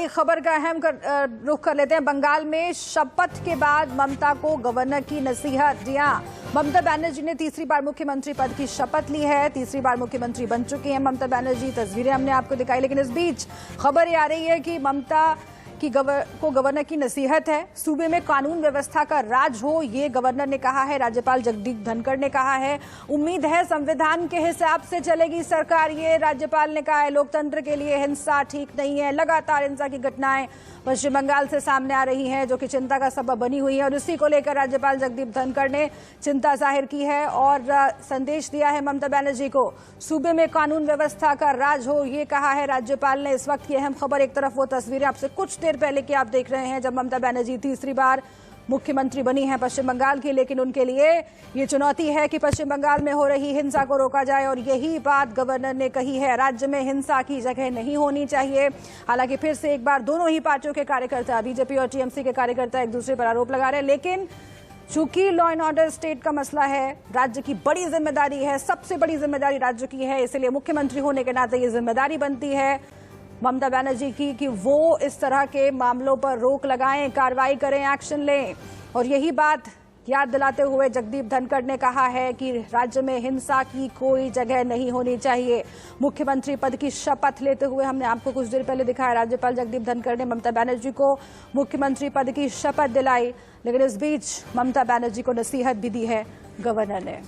खबर का अहम रुख कर लेते हैं। बंगाल में शपथ के बाद ममता को गवर्नर की नसीहत। जी हां, ममता बनर्जी ने तीसरी बार मुख्यमंत्री पद की शपथ ली है। तीसरी बार मुख्यमंत्री बन चुकी हैं ममता बनर्जी। तस्वीरें हमने आपको दिखाई, लेकिन इस बीच खबर ये आ रही है कि ममता की गवर्नर की नसीहत है। सूबे में कानून व्यवस्था का राज हो, ये गवर्नर ने कहा है। राज्यपाल जगदीप धनखड़ ने कहा है उम्मीद है संविधान के हिसाब से चलेगी सरकार, ये राज्यपाल ने कहा है। लोकतंत्र के लिए हिंसा ठीक नहीं है। लगातार हिंसा की घटनाएं पश्चिम बंगाल से सामने आ रही हैं, जो कि चिंता का सबब बनी हुई है, और इसी को लेकर राज्यपाल जगदीप धनखड़ ने चिंता जाहिर की है और संदेश दिया है ममता बनर्जी को। सूबे में कानून व्यवस्था का राज हो, ये कहा है राज्यपाल ने। इस वक्त की अहम खबर, एक तरफ वो तस्वीरें आपसे कुछ देर पहले की आप देख रहे हैं जब ममता बनर्जी तीसरी बार मुख्यमंत्री बनी है पश्चिम बंगाल की, लेकिन उनके लिए ये चुनौती है कि पश्चिम बंगाल में हो रही हिंसा को रोका जाए, और यही बात गवर्नर ने कही है। राज्य में हिंसा की जगह नहीं होनी चाहिए। हालांकि फिर से एक बार दोनों ही पार्टियों के कार्यकर्ता, बीजेपी और टीएमसी के कार्यकर्ता, एक दूसरे पर आरोप लगा रहे हैं, लेकिन चूंकि लॉ एंड ऑर्डर स्टेट का मसला है, राज्य की बड़ी जिम्मेदारी है, सबसे बड़ी जिम्मेदारी राज्य की है, इसलिए मुख्यमंत्री होने के नाते ये जिम्मेदारी बनती है ममता बनर्जी की कि वो इस तरह के मामलों पर रोक लगाएं, कार्रवाई करें, एक्शन लें। और यही बात याद दिलाते हुए जगदीप धनखड़ ने कहा है कि राज्य में हिंसा की कोई जगह नहीं होनी चाहिए। मुख्यमंत्री पद की शपथ लेते हुए हमने आपको कुछ देर पहले दिखाया, राज्यपाल जगदीप धनखड़ ने ममता बनर्जी को मुख्यमंत्री पद की शपथ दिलाई, लेकिन इस बीच ममता बनर्जी को नसीहत भी दी है गवर्नर ने।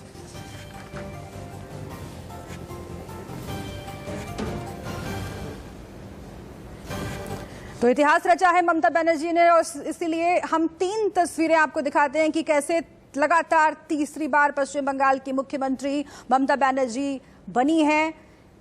तो इतिहास रचा है ममता बनर्जी ने, और इसीलिए हम 3 तस्वीरें आपको दिखाते हैं कि कैसे लगातार तीसरी बार पश्चिम बंगाल की मुख्यमंत्री ममता बनर्जी बनी हैं।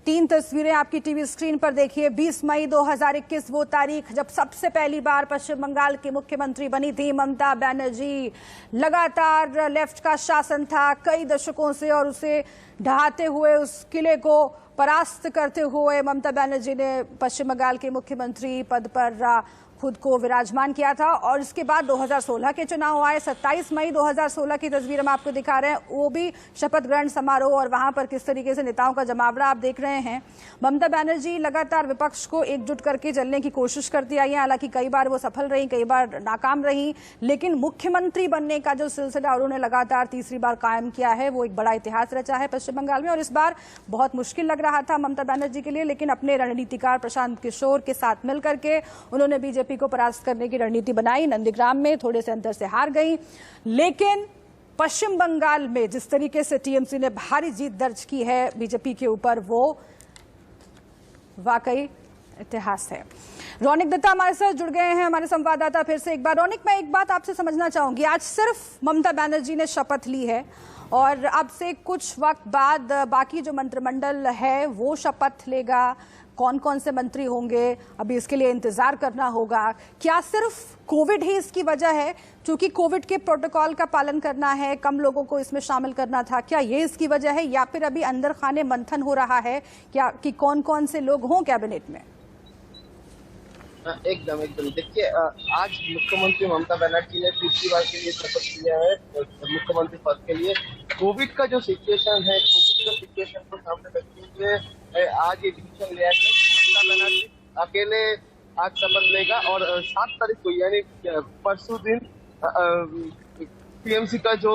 3 तस्वीरें आपकी टीवी स्क्रीन पर देखिए। 20 मई 2021 वो तारीख जब सबसे पहली बार पश्चिम बंगाल की मुख्यमंत्री बनी थी ममता बनर्जी। लगातार लेफ्ट का शासन था कई दशकों से, और उसे ढहाते हुए, उस किले को परास्त करते हुए ममता बनर्जी ने पश्चिम बंगाल के मुख्यमंत्री पद पर खुद को विराजमान किया था। और इसके बाद 2016 के चुनाव आए। 27 मई 2016 की तस्वीर हम आपको दिखा रहे हैं, वो भी शपथ ग्रहण समारोह, और वहां पर किस तरीके से नेताओं का जमावड़ा आप देख रहे हैं। ममता बनर्जी लगातार विपक्ष को एकजुट करके चलने की कोशिश करती आई है। हालांकि कई बार वो सफल रही, कई बार नाकाम रही, लेकिन मुख्यमंत्री बनने का जो सिलसिला उन्होंने लगातार तीसरी बार कायम किया है, वो एक बड़ा इतिहास रचा है पश्चिम बंगाल में। और इस बार बहुत मुश्किल लग रहा था ममता बनर्जी के लिए, लेकिन अपने रणनीतिकार प्रशांत किशोर के साथ मिलकर के उन्होंने बीजेपी को परास्त करने की रणनीति बनाई। नंदीग्राम में थोड़े से अंतर से हार गई, लेकिन पश्चिम बंगाल में जिस तरीके से टीएमसी ने भारी जीत दर्ज की है बीजेपी के ऊपर, वो वाकई इतिहास है। रौनिक दत्ता हमारे साथ जुड़ गए हैं, हमारे संवाददाता। फिर से एक बार रौनिक, मैं एक बात आपसे समझना चाहूंगी। आज सिर्फ ममता बनर्जी ने शपथ ली है, और अब से कुछ वक्त बाद बाकी जो मंत्रिमंडल है वो शपथ लेगा। कौन कौन से मंत्री होंगे, अभी इसके लिए इंतजार करना होगा। क्या सिर्फ कोविड ही इसकी वजह है, क्योंकि कोविड के प्रोटोकॉल का पालन करना है, कम लोगों को इसमें शामिल करना था, क्या ये इसकी वजह है, या फिर अभी अंदर खाने मंथन हो रहा है क्या कि कौन कौन से लोग हों कैबिनेट में? एकदम देखिए, आज मुख्यमंत्री ममता बनर्जी ने तीसरी बार के लिए शपथ लिया है मुख्यमंत्री पद के लिए। कोविड का जो सिचुएशन है, कोविड का सिचुएशन को सामने रखते हुए आज ये डिसीजन लिया है। ममता बनर्जी अकेले आज शपथ लेगा, और 7 तारीख को यानी परसों दिन टीएमसी का जो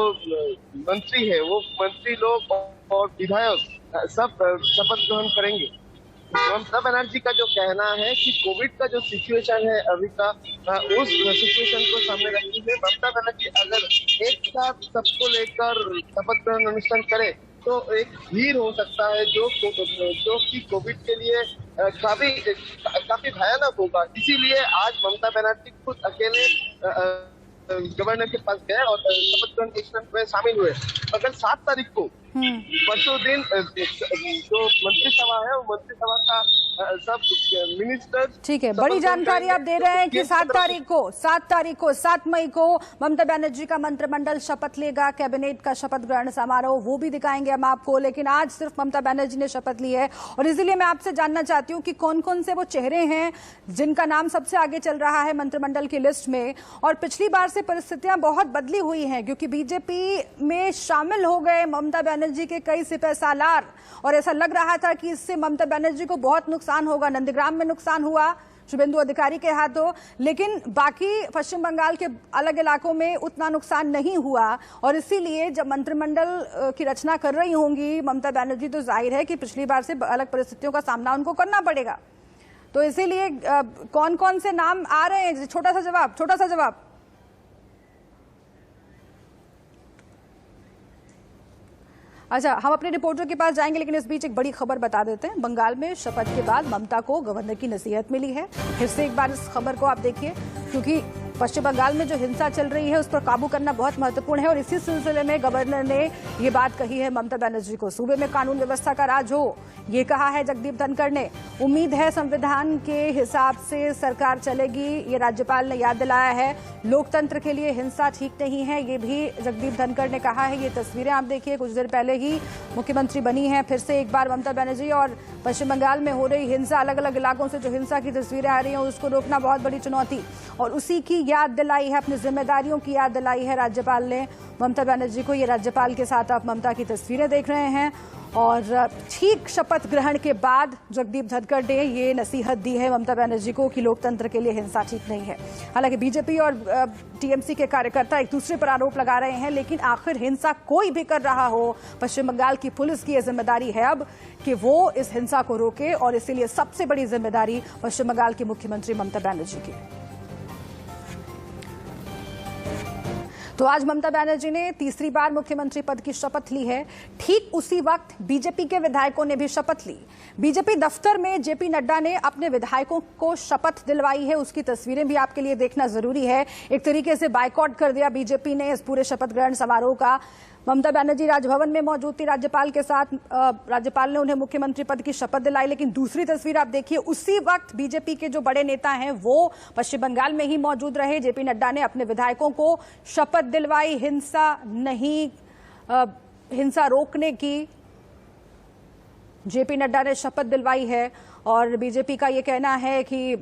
मंत्री है, वो मंत्री लोग और विधायक सब शपथ ग्रहण करेंगे। ममता बनर्जी का जो कहना है कि कोविड का जो सिचुएशन है अभी का, उस सिचुएशन को सामने रखते हुए ममता बनर्जी अगर एक साथ सबको लेकर शपथ ग्रहण अनुष्ठान करे तो एक भीड़ हो सकता है जो कि कोविड के लिए काफी भयानक होगा। इसीलिए आज ममता बनर्जी खुद अकेले गवर्नर के पास गए और शपथ ग्रहण अनुष्ठान में शामिल हुए। अगर 7 तारीख को परसों दिन जो मंत्रिसभा है, वो मंत्रिसभा का सब मिनिस्टर, ठीक है, बड़ी जानकारी आप दे रहे हैं कि 7 तारीख को 7 मई को ममता बनर्जी का मंत्रिमंडल शपथ लेगा। कैबिनेट का शपथ ग्रहण समारोह वो भी दिखाएंगे हम आपको, लेकिन आज सिर्फ ममता बनर्जी ने शपथ ली है। और इसीलिए मैं आपसे जानना चाहती हूँ कि कौन कौन से वो चेहरे हैं जिनका नाम सबसे आगे चल रहा है मंत्रिमंडल की लिस्ट में। और पिछली बार से परिस्थितियां बहुत बदली हुई हैं, क्योंकि बीजेपी में शामिल हो गए ममता बनर्जी के कई सिपह सालार, और ऐसा लग रहा था कि इससे ममता बनर्जी को बहुत नुकसान होगा। नंदीग्राम में नुकसान हुआ, शुभेंदु अधिकारी के हाथों, लेकिन बाकी पश्चिम बंगाल के अलग इलाकों में उतना नुकसान नहीं हुआ। और इसीलिए जब मंत्रिमंडल की रचना कर रही होंगी ममता बनर्जी, तो जाहिर है कि पिछली बार से अलग परिस्थितियों का सामना उनको करना पड़ेगा। तो इसीलिए कौन कौन से नाम आ रहे हैं? छोटा सा जवाब। अच्छा, हम अपने रिपोर्टर के पास जाएंगे, लेकिन इस बीच एक बड़ी खबर बता देते हैं। बंगाल में शपथ के बाद ममता को गवर्नर की नसीहत मिली है। फिर से एक बार इस खबर को आप देखिए, क्योंकि पश्चिम बंगाल में जो हिंसा चल रही है उस पर काबू करना बहुत महत्वपूर्ण है। और इसी सिलसिले में गवर्नर ने ये बात कही है ममता बनर्जी को। सूबे में कानून व्यवस्था का राज हो, ये कहा है जगदीप धनखड़ ने। उम्मीद है संविधान के हिसाब से सरकार चलेगी, ये राज्यपाल ने याद दिलाया है। लोकतंत्र के लिए हिंसा ठीक नहीं है, ये भी जगदीप धनखड़ ने कहा है। ये तस्वीरें आप देखिए, कुछ देर पहले ही मुख्यमंत्री बनी है फिर से एक बार ममता बनर्जी। और पश्चिम बंगाल में हो रही हिंसा, अलग अलग इलाकों से जो हिंसा की तस्वीरें आ रही हैं, उसको रोकना बहुत बड़ी चुनौती, और उसी की याद दिलाई है, अपनी जिम्मेदारियों की याद दिलाई है राज्यपाल ने ममता बनर्जी को। ये राज्यपाल के साथ आप ममता की तस्वीरें देख रहे हैं। और ठीक शपथ ग्रहण के बाद जगदीप धनखड़ ने ये नसीहत दी है ममता बनर्जी को कि लोकतंत्र के लिए हिंसा ठीक नहीं है। हालांकि बीजेपी और टीएमसी के कार्यकर्ता एक दूसरे पर आरोप लगा रहे हैं, लेकिन आखिर हिंसा कोई भी कर रहा हो, पश्चिम बंगाल की पुलिस की यह जिम्मेदारी है अब कि वो इस हिंसा को रोके। और इसीलिए सबसे बड़ी जिम्मेदारी पश्चिम बंगाल की मुख्यमंत्री ममता बनर्जी की। तो आज ममता बनर्जी ने तीसरी बार मुख्यमंत्री पद की शपथ ली है। ठीक उसी वक्त बीजेपी के विधायकों ने भी शपथ ली। बीजेपी दफ्तर में जेपी नड्डा ने अपने विधायकों को शपथ दिलवाई है। उसकी तस्वीरें भी आपके लिए देखना जरूरी है। एक तरीके से बायकॉट कर दिया बीजेपी ने इस पूरे शपथ ग्रहण समारोह का। ममता बनर्जी राजभवन में मौजूद थी राज्यपाल के साथ। राज्यपाल ने उन्हें मुख्यमंत्री पद की शपथ दिलाई। लेकिन दूसरी तस्वीर आप देखिए, उसी वक्त बीजेपी के जो बड़े नेता हैं वो पश्चिम बंगाल में ही मौजूद रहे। जेपी नड्डा ने अपने विधायकों को शपथ दिलवाई हिंसा रोकने की। जेपी नड्डा ने शपथ दिलवाई है और बीजेपी का ये कहना है कि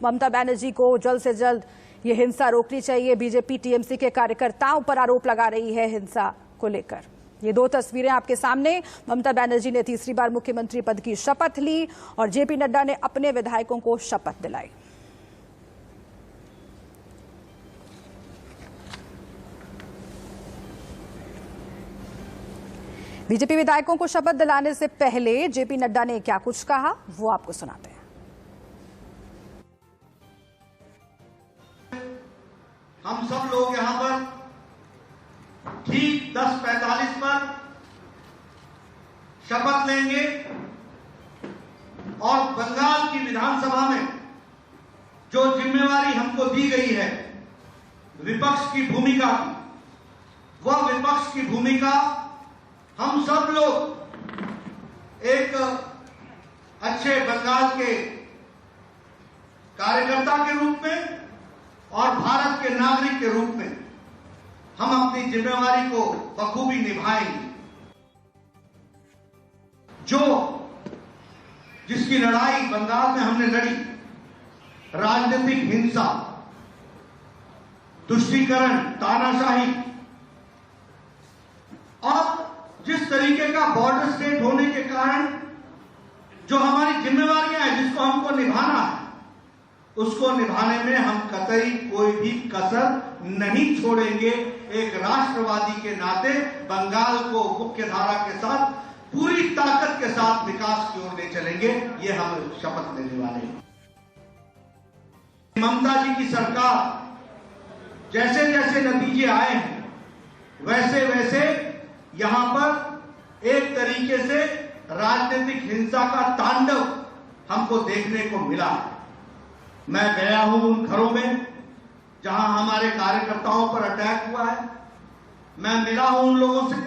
ममता बनर्जी को जल्द से जल्द ये हिंसा रोकनी चाहिए। बीजेपी टीएमसी के कार्यकर्ताओं पर आरोप लगा रही है हिंसा को लेकर। ये दो तस्वीरें आपके सामने। ममता बनर्जी ने तीसरी बार मुख्यमंत्री पद की शपथ ली और जेपी नड्डा ने अपने विधायकों को शपथ दिलाई। बीजेपी विधायकों को शपथ दिलाने से पहले जेपी नड्डा ने क्या कुछ कहा, वो आपको सुनाते हैं। हम सब लोग यहां पर ठीक 10:45 पर शपथ लेंगे और बंगाल की विधानसभा में जो जिम्मेवारी हमको दी गई है विपक्ष की भूमिका की, वह विपक्ष की भूमिका हम सब लोग एक अच्छे बंगाल के कार्यकर्ता के रूप में और भारत के नागरिक के रूप में हम अपनी जिम्मेवारी को बखूबी निभाएंगे। जिसकी लड़ाई बंगाल में हमने लड़ी, राजनीतिक हिंसा, तुष्टीकरण, तानाशाही और जिस तरीके का बॉर्डर स्टेट होने के कारण जो हमारी जिम्मेवारियां हैं जिसको हमको निभाना है, उसको निभाने में हम कतई कोई भी कसर नहीं छोड़ेंगे। एक राष्ट्रवादी के नाते बंगाल को मुख्य धारा के साथ पूरी ताकत के साथ विकास की ओर ले चलेंगे, ये हम शपथ लेने वाले हैं। ममता जी की सरकार जैसे जैसे नतीजे आए हैं वैसे वैसे यहां पर एक तरीके से राजनीतिक हिंसा का तांडव हमको देखने को मिला है। मैं गया हूं उन घरों में जहां हमारे कार्यकर्ताओं पर अटैक हुआ है। मैं मिला हूं उन लोगों से,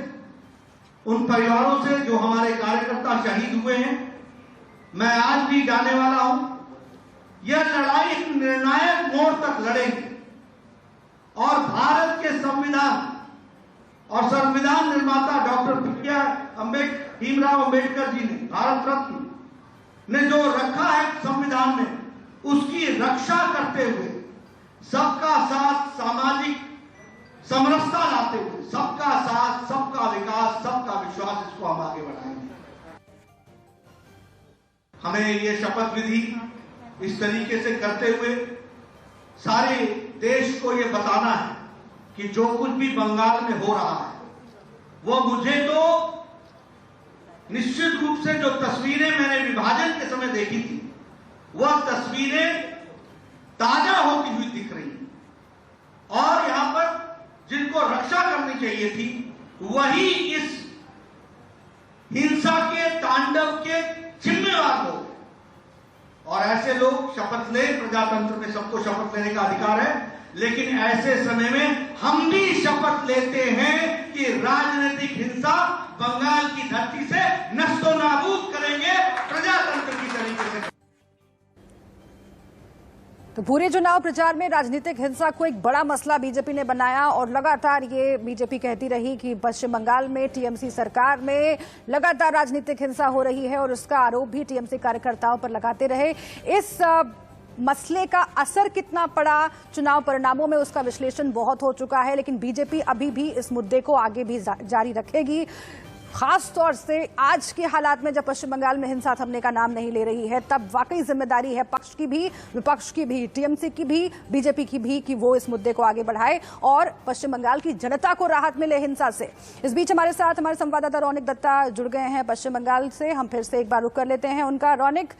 उन परिवारों से जो हमारे कार्यकर्ता शहीद हुए हैं। मैं आज भी जाने वाला हूं। यह लड़ाई एक निर्णायक मोड़ तक लड़ेगी और भारत के संविधान और संविधान निर्माता डॉक्टर भीमराव अंबेडकर जी ने, भारत रत्न ने जो रखा है संविधान में, उसकी रक्षा करते हुए सबका साथ, सामाजिक समरसता लाते हुए सबका साथ, सबका विकास, सबका विश्वास, इसको हम आगे बढ़ाएंगे। हमें ये शपथ विधि इस तरीके से करते हुए सारे देश को ये बताना है कि जो कुछ भी बंगाल में हो रहा है वो मुझे तो निश्चित रूप से जो तस्वीरें मैंने विभाजन के समय देखी थी वह तस्वीरें ताजा होती हुई दिख रही हैं और यहां पर जिनको रक्षा करनी चाहिए थी वही इस हिंसा के तांडव के जिम्मेवार लोग, और ऐसे लोग शपथ ले, प्रजातंत्र में सबको शपथ लेने का अधिकार है, लेकिन ऐसे समय में हम भी शपथ लेते हैं कि राजनीतिक हिंसा बंगाल की धरती से नष्टो नाबूद करेंगे प्रजातंत्र की तरीके से। तो पूरे चुनाव प्रचार में राजनीतिक हिंसा को एक बड़ा मसला बीजेपी ने बनाया और लगातार ये बीजेपी कहती रही कि पश्चिम बंगाल में टीएमसी सरकार में लगातार राजनीतिक हिंसा हो रही है और उसका आरोप भी टीएमसी कार्यकर्ताओं पर लगाते रहे। इस मसले का असर कितना पड़ा चुनाव परिणामों में उसका विश्लेषण बहुत हो चुका है, लेकिन बीजेपी अभी भी इस मुद्दे को आगे भी जारी रखेगी। खास तौर से आज के हालात में जब पश्चिम बंगाल में हिंसा थमने का नाम नहीं ले रही है, तब वाकई जिम्मेदारी है पक्ष की भी, विपक्ष की भी, टीएमसी की भी, बीजेपी की भी कि वो इस मुद्दे को आगे बढ़ाए और पश्चिम बंगाल की जनता को राहत मिले हिंसा से। इस बीच हमारे साथ हमारे संवाददाता रौनिक दत्ता जुड़ गए हैं पश्चिम बंगाल से। हम फिर से एक बार रुक कर लेते हैं उनका। रौनिक,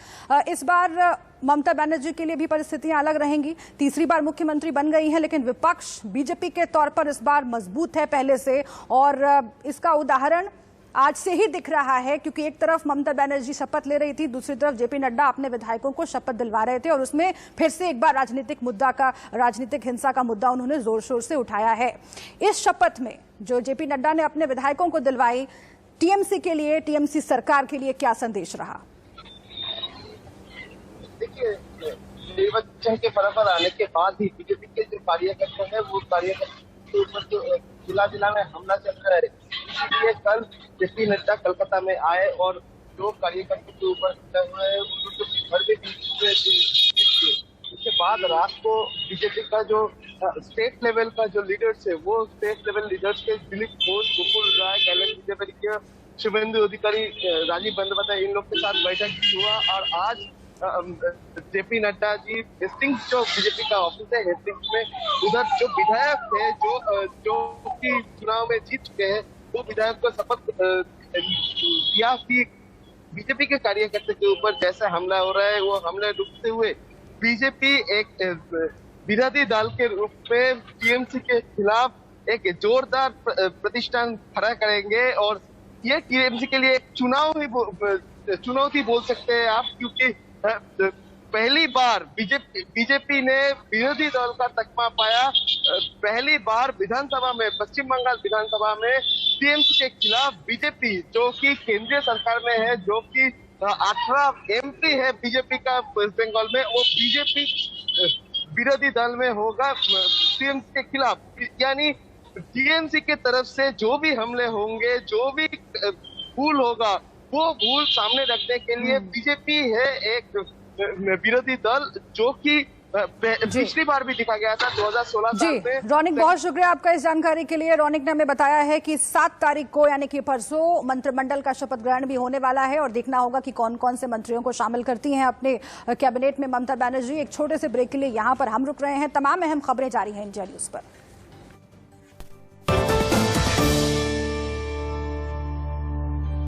इस बार ममता बनर्जी के लिए भी परिस्थितियां अलग रहेंगी, तीसरी बार मुख्यमंत्री बन गई हैं, लेकिन विपक्ष बीजेपी के तौर पर इस बार मजबूत है पहले से, और इसका उदाहरण आज से ही दिख रहा है क्योंकि एक तरफ ममता बनर्जी शपथ ले रही थी, दूसरी तरफ जेपी नड्डा अपने विधायकों को शपथ दिलवा रहे थे और उसमें फिर से एक बार राजनीतिक हिंसा का मुद्दा उन्होंने जोर शोर से उठाया है। इस शपथ में जो जेपी नड्डा ने अपने विधायकों को दिलवाई, टीएमसी के लिए, टीएमसी सरकार के लिए क्या संदेश रहा? देखिए, निर्वाचन के बराबर आने के बाद ही बीजेपी के जो कार्यकर्ता है वो कार्यकर्ता के ऊपर जो जिला में हमला चल रहा है, इसलिए कल जेपी नड्डा कलकत्ता में आए और जो कार्यकर्ता के ऊपर हुए हैं उनको घर में उसके बाद रात को बीजेपी का जो स्टेट लेवल का जो लीडर्स है वो स्टेट लेवल लीडर्स के दिलीप घोष, मुकुल राय, कैलाश विजयवर्गीय, शुभेंदु अधिकारी, राजीव बंदोपाध्याय, इन लोग के साथ बैठक हुआ और आज जेपी नड्डा जी हेस्टिंग्स जो बीजेपी का ऑफिस है हेस्टिंग्स में, उधर जो विधायक है जो कि चुनाव में जीत चुके हैं वो विधायक को शपथ दिया कि बीजेपी के कार्यकर्ता के ऊपर जैसा हमला हो रहा है वो हमले रुकते हुए बीजेपी एक विरोधी दल के रूप में टीएमसी के खिलाफ एक जोरदार प्रतिष्ठान खड़ा करेंगे और ये टीएमसी के लिए चुनौती बोल सकते हैं आप, क्योंकि पहली बार बीजेपी ने विरोधी दल का तकमा पाया। पहली बार विधानसभा में, पश्चिम बंगाल विधानसभा में टीएमसी के खिलाफ बीजेपी जो कि केंद्रीय सरकार में है, जो कि 18 एमपी है बीजेपी का वेस्ट बंगाल में, वो बीजेपी विरोधी दल में होगा टीएमसी के खिलाफ। यानी टीएमसी के तरफ से जो भी हमले होंगे, जो भी भूल होगा, वो भूल सामने रखने के लिए बीजेपी है एक विरोधी दल जो कि पिछली बार भी दिखा गया था 2016 साल में। रौनिक, बहुत शुक्रिया आपका इस जानकारी के लिए। रौनिक ने हमें बताया है कि 7 तारीख को यानी कि परसों मंत्रिमंडल का शपथ ग्रहण भी होने वाला है और देखना होगा कि कौन कौन से मंत्रियों को शामिल करती हैं अपने कैबिनेट में ममता बनर्जी। एक छोटे से ब्रेक के लिए यहाँ पर हम रुक रहे हैं। तमाम अहम खबरें जारी हैं इंडिया न्यूज पर।